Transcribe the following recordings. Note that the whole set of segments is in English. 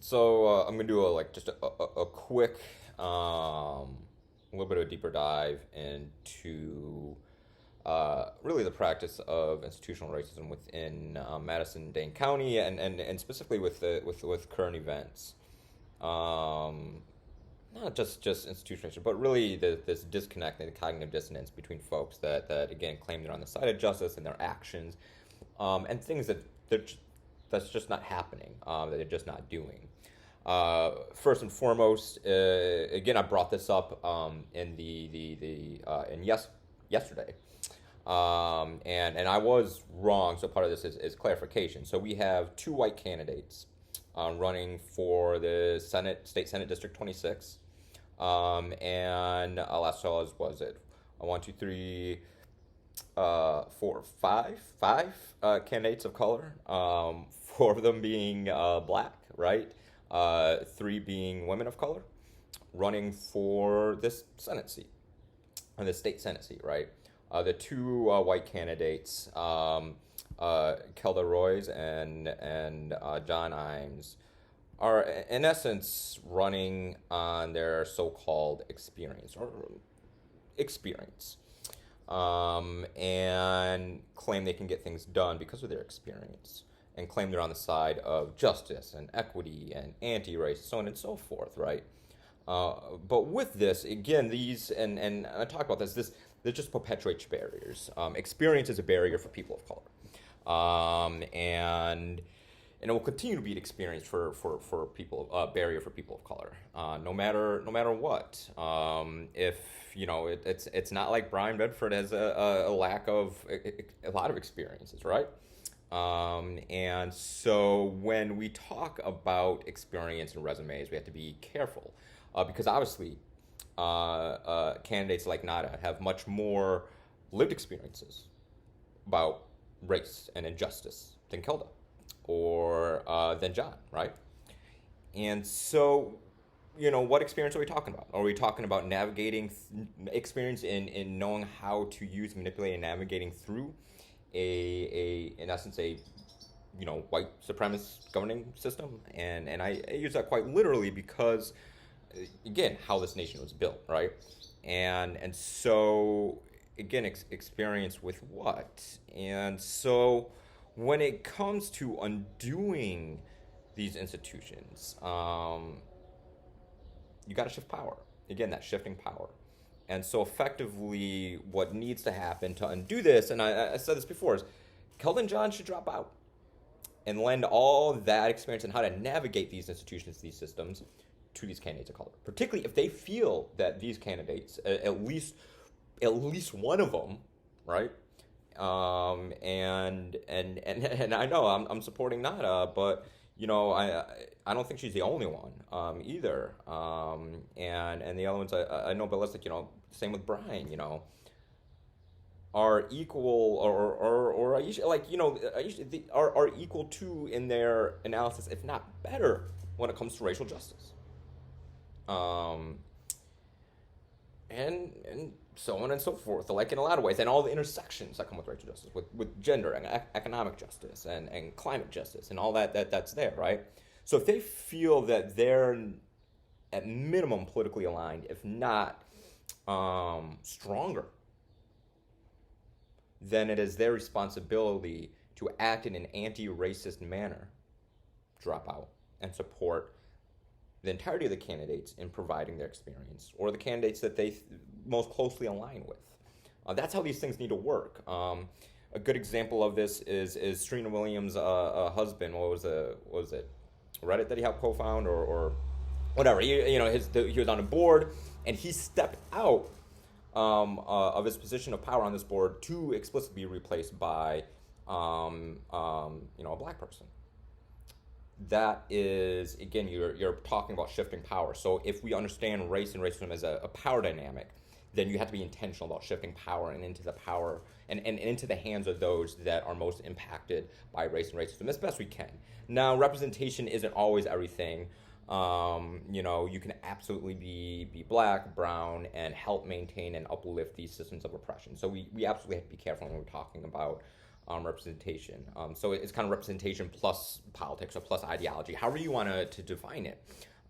So I'm gonna do a quick, a little bit of a deeper dive into really the practice of institutional racism within Madison, Dane County, and specifically with current events. Um, Not just institutional racism, but really this disconnect and the cognitive dissonance between folks that again claim they're on the side of justice and their actions, and things that's just not happening, that they're just not doing. First and foremost, again, I brought this up in yesterday, and I was wrong. So part of this is clarification. So we have two white candidates running for the State Senate District 26, and last was it 1, 2, 3, 4, 5 candidates of color. 4 of them being black, right? 3 being women of color, running for this Senate seat, or the state Senate seat, right? The 2 white candidates, Kelda Roys and John Imes, are in essence running on their so-called experience, and claim they can get things done because of their experience, and claim they're on the side of justice and equity and anti-race, so on and so forth, right? But with this, again, and I talk about this just perpetuates barriers. Experience is a barrier for people of color, and it will continue to be an experience for people, barrier for people of color, no matter what. If it's not like Brian Bedford has a lack of a lot of experiences, right? And so when we talk about experience and resumes, we have to be careful, because obviously candidates like Nada have much more lived experiences about race and injustice than Kelda or than John, right? And so, what experience are we talking about? Are we talking about navigating experience in knowing how to use, manipulate, and navigating through in essence, a white supremacist governing system? And I use that quite literally because, again, how this nation was built, right? And so, again, experience with what? And so when it comes to undoing these institutions, you got to shift power. Again, that shifting power. And so effectively what needs to happen to undo this, and I said this before, is Kelvin John should drop out and lend all that experience in how to navigate these institutions, these systems, to these candidates of color. Particularly if they feel that these candidates, at least one of them, right? And I know I'm supporting Nada, but I don't think she's the only one either. And the other ones I know, but let's same with Brian, are equal or Aisha, Aisha, are equal to in their analysis, if not better, when it comes to racial justice. And so on and so forth, like in a lot of ways, and all the intersections that come with racial justice, with gender and economic justice and climate justice and all that's there, right? So if they feel that they're at minimum politically aligned, if not stronger, then it is their responsibility to act in an anti-racist manner, drop out, and support the entirety of the candidates in providing their experience, or the candidates that they most closely align with. That's how these things need to work. A good example of this is Serena Williams' husband. What was it? Reddit that he helped co-found, or whatever. He was on a board, and he stepped out of his position of power on this board to explicitly be replaced by a black person. That is, again, you're talking about shifting power. So if we understand race and racism as a power dynamic, then you have to be intentional about shifting power and into the power and into the hands of those that are most impacted by race and racism as best we can. Now, representation isn't always everything. You can absolutely be black, brown, and help maintain and uplift these systems of oppression. So we absolutely have to be careful when we're talking about representation. So it's kind of representation plus politics or plus ideology, however you want to define it,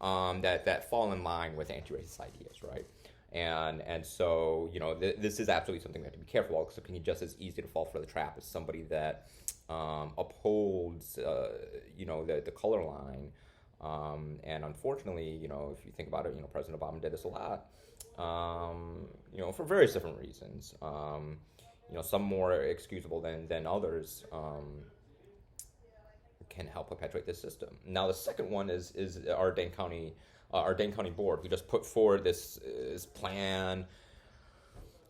that fall in line with anti-racist ideas, right? And so, this is absolutely something we have to be careful of, because it can be just as easy to fall for the trap as somebody that upholds, the color line. And unfortunately, if you think about it, President Obama did this a lot, for various different reasons. Some more excusable than others, can help perpetuate this system. Now, the second one is our Dane County Board, who just put forward this plan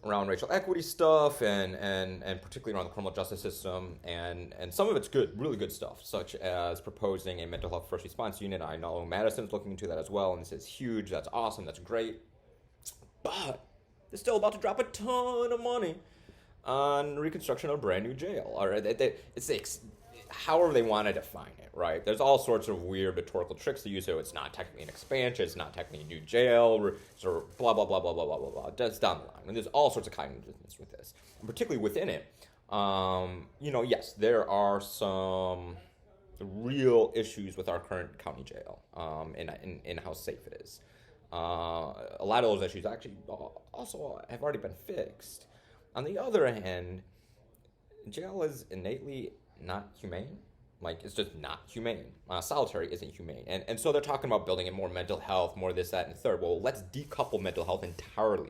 around racial equity stuff and particularly around the criminal justice system, and some of it's good, really good stuff, such as proposing a mental health first response unit. I know Madison's looking into that as well, and this is huge. That's awesome. That's great. But they're still about to drop a ton of money on reconstruction of a brand new jail. All right, however they want to define it, right? There's all sorts of weird rhetorical tricks to use. So it's not technically an expansion, it's not technically a new jail, sort of blah blah blah blah blah blah blah blah. That's down the line, and there's all sorts of cognitive dissonance with this, and particularly within it. Yes, there are some real issues with our current county jail, in how safe it is. A lot of those issues actually also have already been fixed. On the other hand, jail is innately not humane. Like, it's just not humane. Solitary isn't humane. And so they're talking about building in more mental health, more this, that, and the third. Well, let's decouple mental health entirely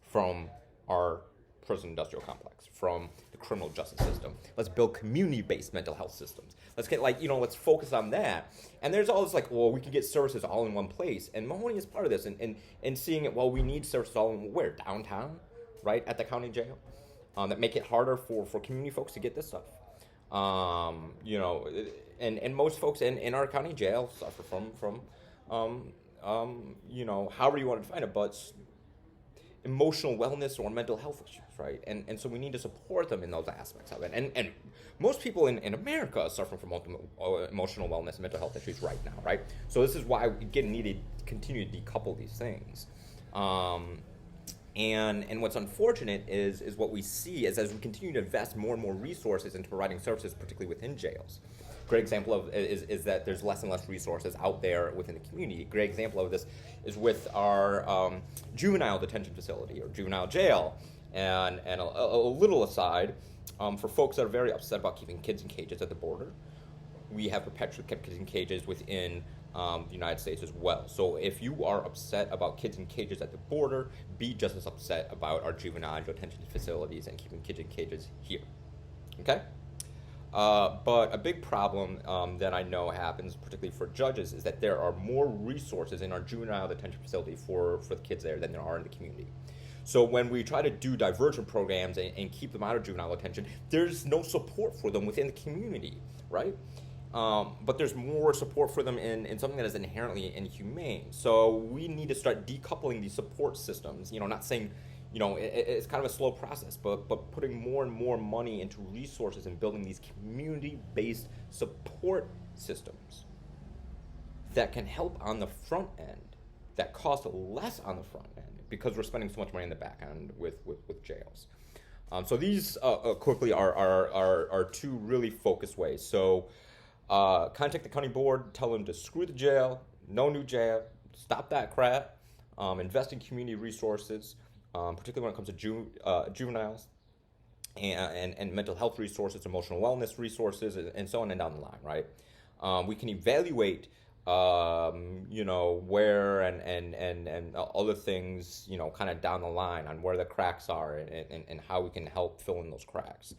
from our prison industrial complex, from the criminal justice system. Let's build community-based mental health systems. Let's get, let's focus on that. And there's all this, we can get services all in one place. And Mahoney is part of this. And seeing it, we need services all in, where? Downtown, right? At the county jail. That make it harder for community folks to get this stuff. And most folks in our county jail suffer from however you want to define it, but emotional wellness or mental health issues, right? And so we need to support them in those aspects of it. And most people in America suffer from emotional wellness and mental health issues right now, right? So this is why we need to continue to decouple these things. And what's unfortunate is what we see is, as we continue to invest more and more resources into providing services, particularly within jails. Great example of is that there's less and less resources out there within the community. Great example of this is with our juvenile detention facility or juvenile jail. And a little aside, for folks that are very upset about keeping kids in cages at the border, we have perpetually kept kids in cages within the United States as well. So if you are upset about kids in cages at the border, be just as upset about our juvenile detention facilities and keeping kids in cages here. Okay? But a big problem that I know happens, particularly for judges, is that there are more resources in our juvenile detention facility for the kids there than there are in the community. So when we try to do diversion programs and keep them out of juvenile detention, there's no support for them within the community, right? But there's more support for them in something that is inherently inhumane. So we need to start decoupling these support systems. Not saying, it's kind of a slow process, but putting more and more money into resources and building these community-based support systems that can help on the front end, that cost less on the front end, because we're spending so much money in the back end with jails. So these quickly are two really focused ways. So contact the county board, tell them to screw the jail, no new jail, stop that crap, invest in community resources, particularly when it comes to juveniles, and mental health resources, emotional wellness resources, and so on and down the line, right? We can evaluate, where and other things, kind of down the line on where the cracks are and how we can help fill in those cracks.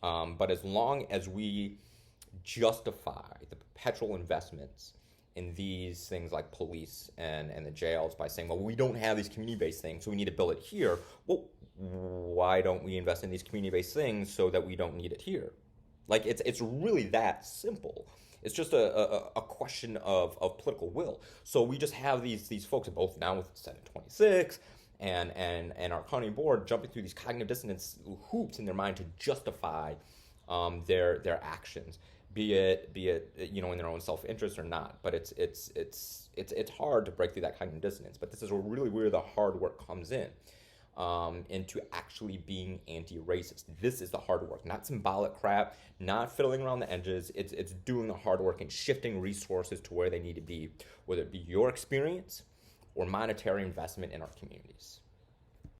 But as long as we justify the perpetual investments in these things like police and the jails by saying, well, we don't have these community-based things, so we need to build it here. Well, why don't we invest in these community-based things so that we don't need it here? It's really that simple. It's just a question of political will. So we just have these folks, both now with Senate 26 and our county board, jumping through these cognitive dissonance hoops in their mind to justify their actions, be it in their own self-interest or not. But it's hard to break through that cognitive dissonance. But this is really where the hard work comes in. into actually being anti-racist. This is the hard work, not symbolic crap, not fiddling around the edges. It's doing the hard work and shifting resources to where they need to be, whether it be your experience or monetary investment in our communities.